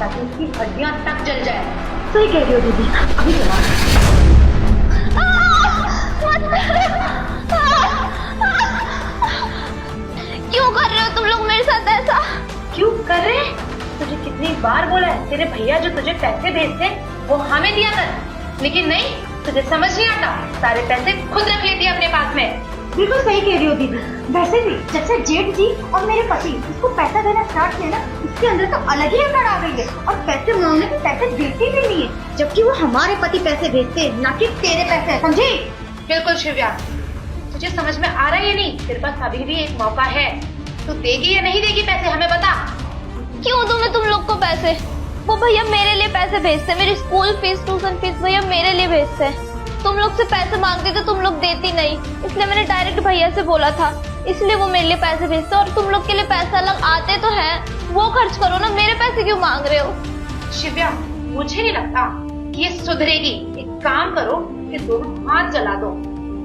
ताकि उसकी हड्डियां तक जल जाए। सही कह रही हो दीदी, अभी चला। क्यों कर रहे हो तुम लोग मेरे साथ ऐसा? क्यों कर रहे? तुझे कितनी बार बोला है तेरे भैया जो तुझे पैसे भेजते वो हमें दिया कर, लेकिन नहीं, तुझे समझ नहीं आता, सारे पैसे खुद रख लेती है अपने पास में। बिल्कुल सही कह रही हो दीदी। वैसे भी जब से जेठ जी और मेरे पति इसको पैसा देना स्टार्ट किया ना, इसके अंदर तो अलग ही अकड़ आ गई है और पैसे मांगने के पैसे देती भी नहीं है, जबकि वो हमारे पति पैसे भेजते हैं, ना कि तेरे पैसे, समझी? बिल्कुल शिव्या, तुझे समझ में आ रहा है या नहीं? तेरे पास अभी भी एक मौका है, तू देगी या नहीं देगी पैसे, हमें बता। क्यों दूं मैं तुम लोग को पैसे? वो भैया मेरे लिए पैसे भेजते हैं, मेरी स्कूल फीस, ट्यूशन फीस भैया मेरे लिए भेजते हैं। तुम लोग से पैसे मांगते थे, तुम लोग देती नहीं, इसलिए मैंने डायरेक्ट भैया से बोला था, इसलिए वो मेरे लिए पैसे भेजते। और तुम लोग के लिए पैसा अलग आते तो है, वो खर्च करो ना, मेरे पैसे क्यों मांग रहे हो? शिव्या, मुझे नहीं लगता कि ये सुधरेगी। एक काम करो कि दोनों हाथ जला दो,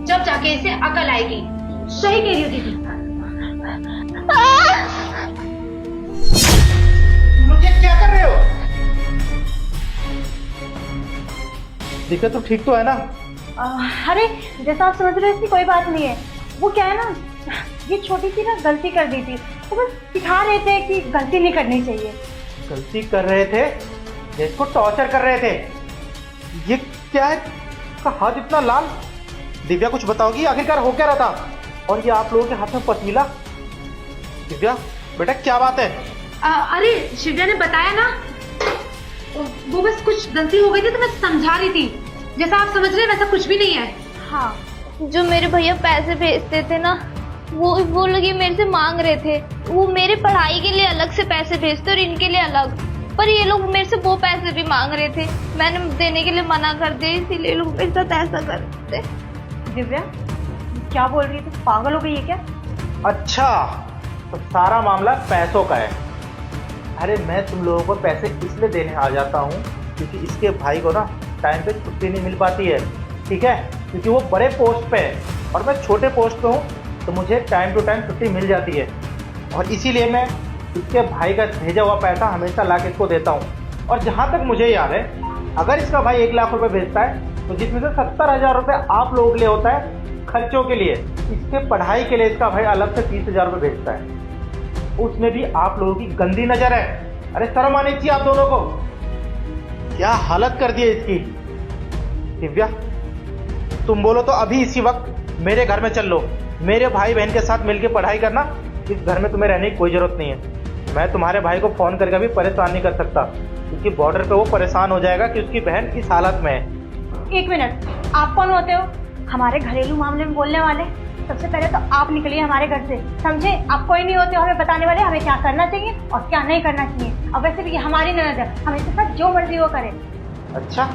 जब जाके इसे अकल आएगी। सही कह रही हो दीदी। मुझे क्या कर रहे हो? दिक्कत तो ठीक तो है ना? अरे जैसा आप समझ रहे हो, इसकी कोई बात नहीं है। वो क्या है ना, ये छोटी सी ना गलती कर दी थी, तो बस सिखा रहे थे कि गलती नहीं करनी चाहिए। गलती कर रहे थे? इसको टॉर्चर कर रहे थे? ये क्या है? इसका हाथ इतना लाल। दिव्या कुछ बताओगी आखिरकार हो क्या रहा था? और ये आप लोगों के हाथ में पतीला। दिव्या बेटा क्या बात है? अरे शिव्या ने बताया ना, वो बस कुछ गलती हो गई थी तो मैं समझा रही थी। जैसा आप समझ रहे हैं वैसा कुछ भी नहीं है। हाँ, जो मेरे भैया पैसे भेजते थे ना, वो लोग ये मेरे से मांग रहे थे। वो मेरे पढ़ाई के लिए अलग से पैसे भेजते और इनके लिए अलग, पर ये लोग मेरे से वो पैसे भी मांग रहे थे, मैंने देने के लिए मना कर दिया, इसीलिए लोग मेरे साथ ऐसा करते। दिव्या क्या बोल रही है, तो पागल हो गई है क्या? अच्छा, तो सारा मामला पैसों का है। अरे मैं तुम लोगों को पैसे इसलिए देने आ जाता हूँ क्योंकि इसके भाई को ना टाइम पे छुट्टी नहीं मिल पाती है, ठीक है? क्योंकि वो बड़े पोस्ट पे है और मैं छोटे पोस्ट पे हूँ, तो मुझे टाइम टू टाइम छुट्टी मिल जाती है, और इसीलिए मैं इसके भाई का भेजा हुआ पैसा हमेशा ला के इसको देता हूँ। और जहाँ तक मुझे याद है, अगर इसका भाई 1 लाख रुपये भेजता है तो जिसमें से 70,000 रुपये आप लोगों के लिए होता है खर्चों के लिए, इसके पढ़ाई के लिए इसका भाई अलग से 30,000 रुपये भेजता है। उसमें भी आप लोगों की गंदी नज़र है। अरे शर्म आनी चाहिए आप दोनों को। क्या हालत कर दी है इसकी। दिव्या तुम बोलो तो अभी इसी वक्त मेरे घर में चल लो, मेरे भाई बहन के साथ मिलकर पढ़ाई करना। इस घर में तुम्हें रहने की कोई ज़रूरत नहीं है। मैं तुम्हारे भाई को फ़ोन करके भी परेशान नहीं कर सकता, क्योंकि बॉर्डर पे वो परेशान हो जाएगा कि उसकी बहन इस हालत में है। 1 मिनट, आप कौन होते हो हमारे घरेलू मामले में बोलने वाले? सबसे पहले तो आप निकलिए हमारे घर से, समझे? आप कोई नहीं होते हो हमें बताने वाले हमें क्या करना चाहिए और क्या नहीं करना चाहिए। और वैसे भी ये हमारी ननद है, हम इसके साथ जो मर्जी वो करें। अच्छा,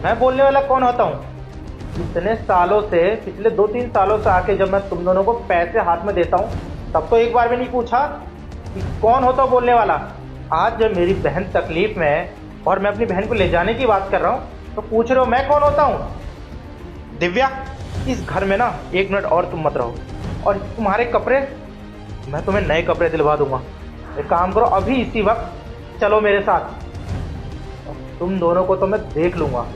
मैं बोलने वाला कौन होता हूँ? इतने सालों से, पिछले 2-3 सालों से आके जब मैं तुम दोनों को पैसे हाथ में देता हूँ, तब तो एक बार भी नहीं पूछा कि कौन होता हूँ बोलने वाला। आज जब मेरी बहन तकलीफ में है और मैं अपनी बहन को ले जाने की बात कर रहा हूँ, तो पूछ रहे हो मैं कौन होता हूँ? दिव्या, इस घर में ना 1 मिनट और तुम मत रहो, और तुम्हारे कपड़े मैं तुम्हें नए कपड़े दिलवा दूंगा। एक काम करो, अभी इसी वक्त चलो मेरे साथ, तुम दोनों को तो मैं देख लूंगा।